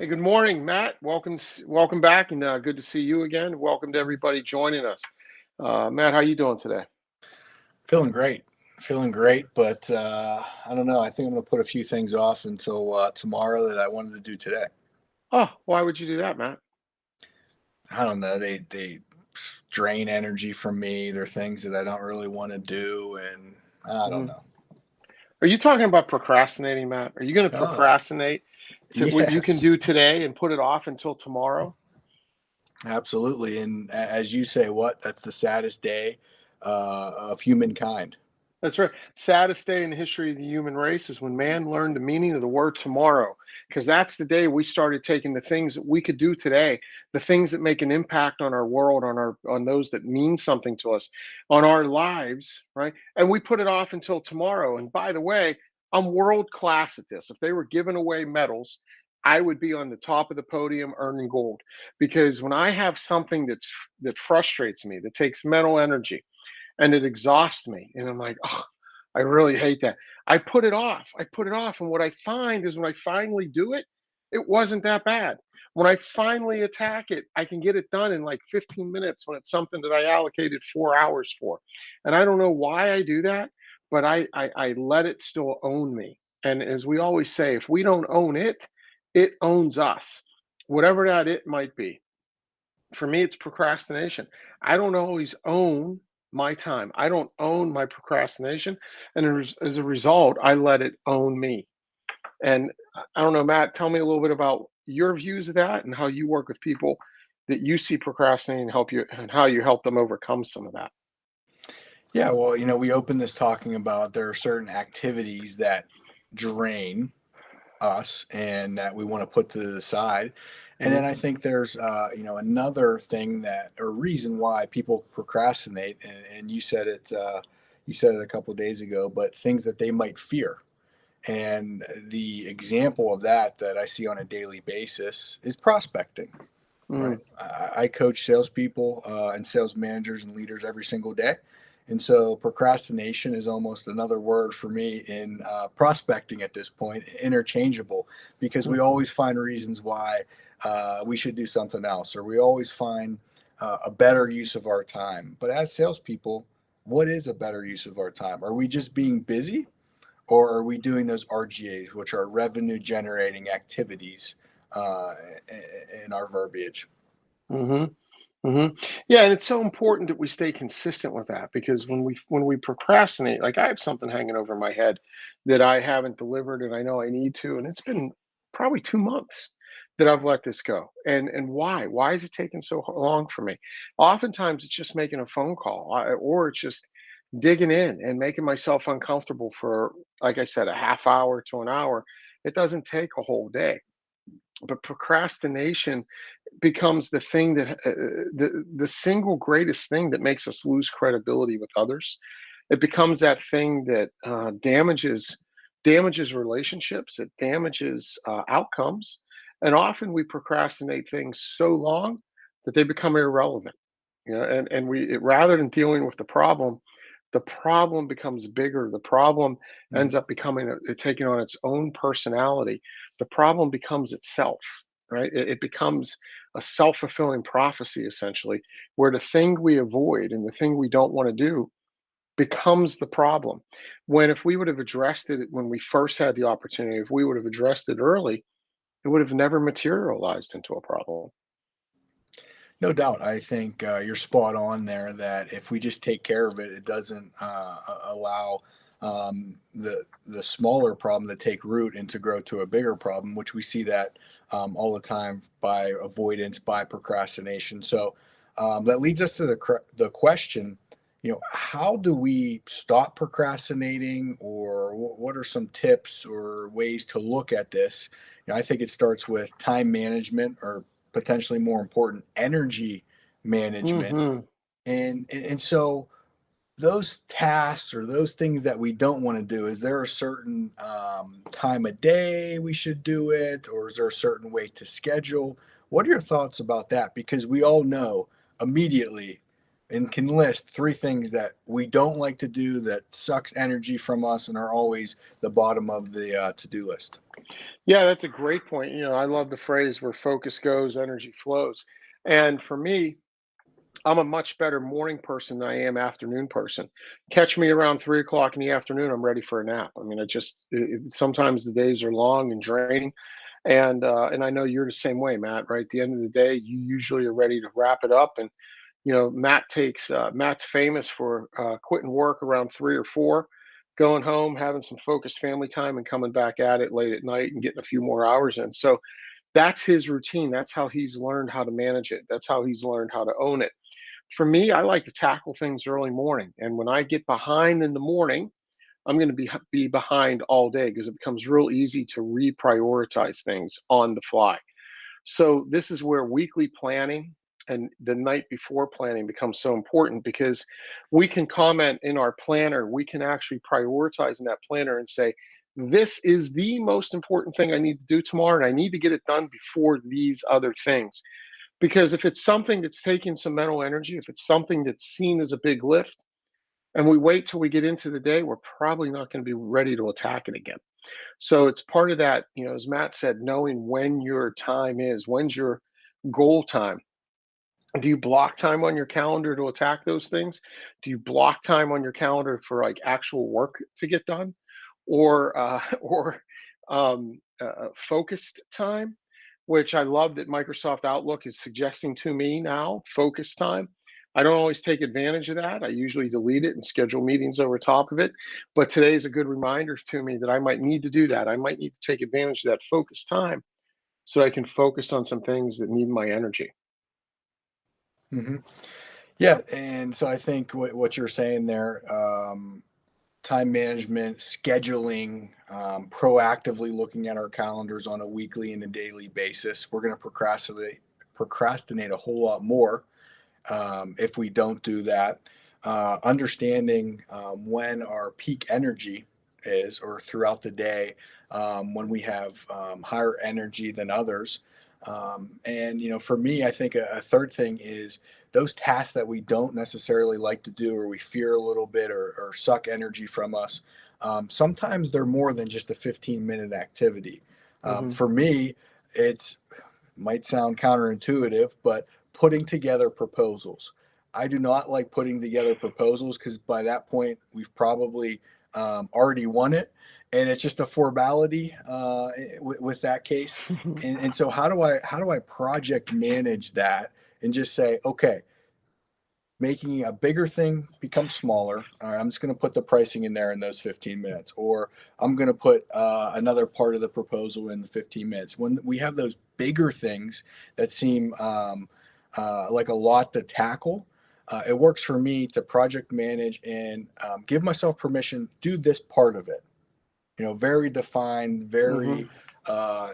Hey, good morning, Matt. Welcome back, and good to see you again. Welcome to everybody joining us. Matt, how you doing today? Feeling great. Feeling great, but I don't know. I think I'm going to put a few things off until tomorrow that I wanted to do today. Oh, why would you do that, Matt? I don't know. They drain energy from me. They're things that I don't really want to do, and I don't hmm know. Are you talking about procrastinating, Matt? Are you going to Oh, procrastinate to what you can yes, do today and put it off until tomorrow? absolutely. And as you say, that's the saddest day of humankind. That's right. Saddest day in the history of the human race is when man learned the meaning of the word tomorrow, because that's the day we started taking the things that we could do today, the things that make an impact on our world, on those that mean something to us, on our lives, right? And we put it off until tomorrow. And by the way, I'm world class at this. If they were giving away medals, I would be on the top of the podium earning gold because when I have something that frustrates me, that takes mental energy, and it exhausts me. And I'm like, oh, I really hate that. I put it off. I put it off. And what I find is when I finally do it, it wasn't that bad. When I finally attack it, I can get it done in like 15 minutes when it's something that I allocated 4 hours for. And I don't know why I do that, but I let it still own me. And as we always say, if we don't own it, it owns us, whatever that it might be. For me, it's procrastination. I don't always own my time. I don't own my procrastination. And as a result, I let it own me. And I don't know, Matt, tell me a little bit about your views of that and how you work with people that you see procrastinating and help you and how you help them overcome some of that. Yeah, well, we opened this talking about there are certain activities that drain us and that we want to put to the side. And hmm then I think there's, another thing that or reason why people procrastinate, and you said it a couple of days ago, but things that they might fear. And the example of that I see on a daily basis is prospecting. Right. mm I coach salespeople and sales managers and leaders every single day. And so procrastination is almost another word for me in prospecting at this point, interchangeable, because we mm always find reasons why we should do something else, or we always find a better use of our time. But as salespeople, what is a better use of our time? Are we just being busy, or are we doing those RGAs, which are revenue generating activities uh, in our verbiage? hmm hmm Yeah, and it's so important that we stay consistent with that because when we procrastinate, like I have something hanging over my head that I haven't delivered and I know I need to, and it's been probably 2 months that I've let this go. And why? Why is it taking so long for me? Oftentimes it's just making a phone call, or it's just digging in and making myself uncomfortable for, like I said, a half hour to an hour. It doesn't take a whole day. But procrastination becomes the thing that the single greatest thing that makes us lose credibility with others. It becomes that thing that damages relationships. It damages outcomes, and often we procrastinate things so long that they become irrelevant. You know, rather than dealing with the problem becomes bigger. The problem ends up becoming taking on its own personality. The problem becomes itself, right? It becomes a self-fulfilling prophecy essentially, where the thing we avoid and the thing we don't want to do becomes the problem. When if we would have addressed it when we first had the opportunity, if we would have addressed it early, it would have never materialized into a problem. No doubt. I think you're spot on there that if we just take care of it, it doesn't allow the smaller problem to take root and to grow to a bigger problem, which we see that all the time by avoidance, by procrastination. So that leads us to the question, how do we stop procrastinating, or what are some tips or ways to look at this? I think it starts with time management, or potentially more important, energy management. hmm And so those tasks or those things that we don't want to do, is there a certain time of day we should do it, or is there a certain way to schedule? What are your thoughts about that? Because we all know immediately and can list three things that we don't like to do that sucks energy from us and are always the bottom of the to-do list. Yeah, that's a great point. I love the phrase where focus goes, energy flows. And for me, I'm a much better morning person than I am afternoon person. Catch me around 3 o'clock in the afternoon, I'm ready for a nap. I mean, sometimes the days are long and draining, and I know you're the same way, Matt. Right? At the end of the day, you usually are ready to wrap it up. And Matt's famous for quitting work around 3 or 4, going home, having some focused family time, and coming back at it late at night and getting a few more hours in. So that's his routine. That's how he's learned how to manage it. That's how he's learned how to own it. For me, I like to tackle things early morning, and when I get behind in the morning, I'm going to be behind all day because it becomes real easy to reprioritize things on the fly. So this is where weekly planning and the night before planning becomes so important, because we can comment in our planner, we can actually prioritize in that planner and say, this is the most important thing I need to do tomorrow, and I need to get it done before these other things. Because if it's something that's taking some mental energy, if it's something that's seen as a big lift, and we wait till we get into the day, we're probably not going to be ready to attack it again. So it's part of that, as Matt said, knowing when your time is, when's your goal time. Do you block time on your calendar to attack those things? Do you block time on your calendar for like actual work to get done, or focused time? Which I love that Microsoft Outlook is suggesting to me now, focus time. I don't always take advantage of that. I usually delete it and schedule meetings over top of it. But today is a good reminder to me that I might need to do that. I might need to take advantage of that focus time so I can focus on some things that need my energy. Hmm. Yeah, and so I think what you're saying there, time management, scheduling, proactively looking at our calendars on a weekly and a daily basis. We're going to procrastinate a whole lot more if we don't do that. Understanding when our peak energy is, or throughout the day, when we have higher energy than others. And for me, I think a third thing is those tasks that we don't necessarily like to do, or we fear a little bit, or suck energy from us. Sometimes they're more than just a 15-minute activity. Hmm. For me, it's might sound counterintuitive, but putting together proposals. I do not like putting together proposals because by that point we've probably already won it, and it's just a formality with that case. And so how do I project manage that and just say, okay, making a bigger thing become smaller. All right, I'm just going to put the pricing in there in those 15 minutes, or I'm going to put another part of the proposal in the 15 minutes. When we have those bigger things that seem like a lot to tackle, it works for me to project manage and give myself permission, do this part of it. Very defined, Hmm. very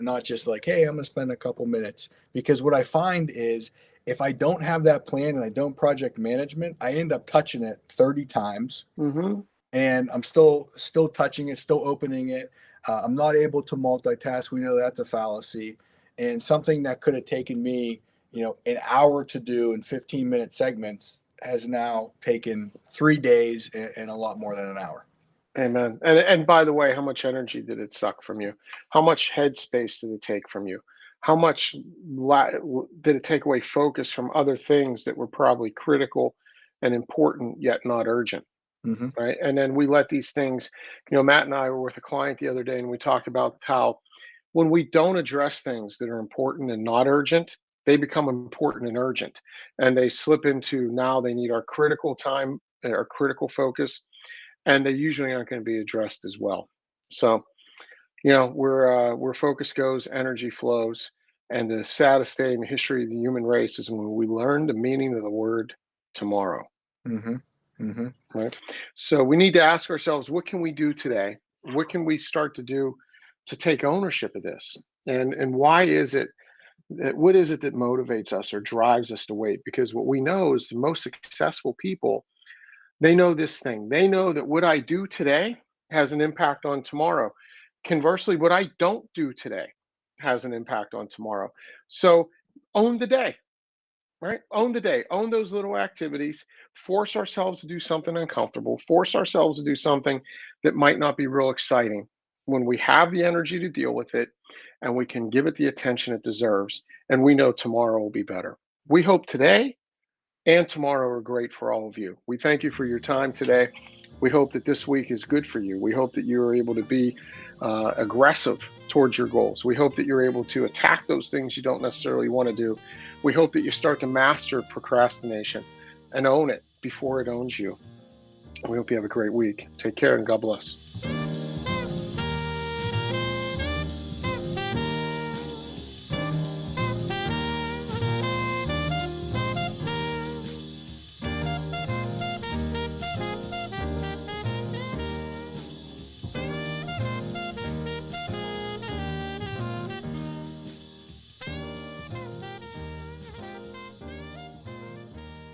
not just like, hey, I'm going to spend a couple minutes. Because what I find is if I don't have that plan and I don't project management, I end up touching it 30 times Hmm. and I'm still touching it, still opening it. I'm not able to multitask. We know that's a fallacy. And something that could have taken me, an hour to do in 15-minute segments has now taken 3 days and a lot more than an hour. Amen. And by the way, how much energy did it suck from you? How much headspace did it take from you? How much did it take away focus from other things that were probably critical and important yet not urgent? Hmm. Right. And then we let these things, Matt and I were with a client the other day, and we talked about how when we don't address things that are important and not urgent, they become important and urgent. And they slip into, now they need our critical time, our critical focus, and they usually aren't going to be addressed as well. So, where focus goes, energy flows. And the saddest day in the history of the human race is when we learn the meaning of the word tomorrow. Hmm. Hmm. Right. So we need to ask ourselves, what can we do today? What can we start to do to take ownership of this? And why is it that, what is it that motivates us or drives us to wait? Because what we know is the most successful people, they know this thing. They know that what I do today has an impact on tomorrow. Conversely, what I don't do today has an impact on tomorrow. So own the day. right? Own the day, own those little activities, force ourselves to do something uncomfortable, force ourselves to do something that might not be real exciting when we have the energy to deal with it and we can give it the attention it deserves. And we know tomorrow will be better. We hope today and tomorrow are great for all of you. We thank you for your time today. We hope that this week is good for you. We hope that you are able to be aggressive towards your goals. We hope that you're able to attack those things you don't necessarily want to do. We hope that you start to master procrastination and own it before it owns you. We hope you have a great week. Take care and God bless.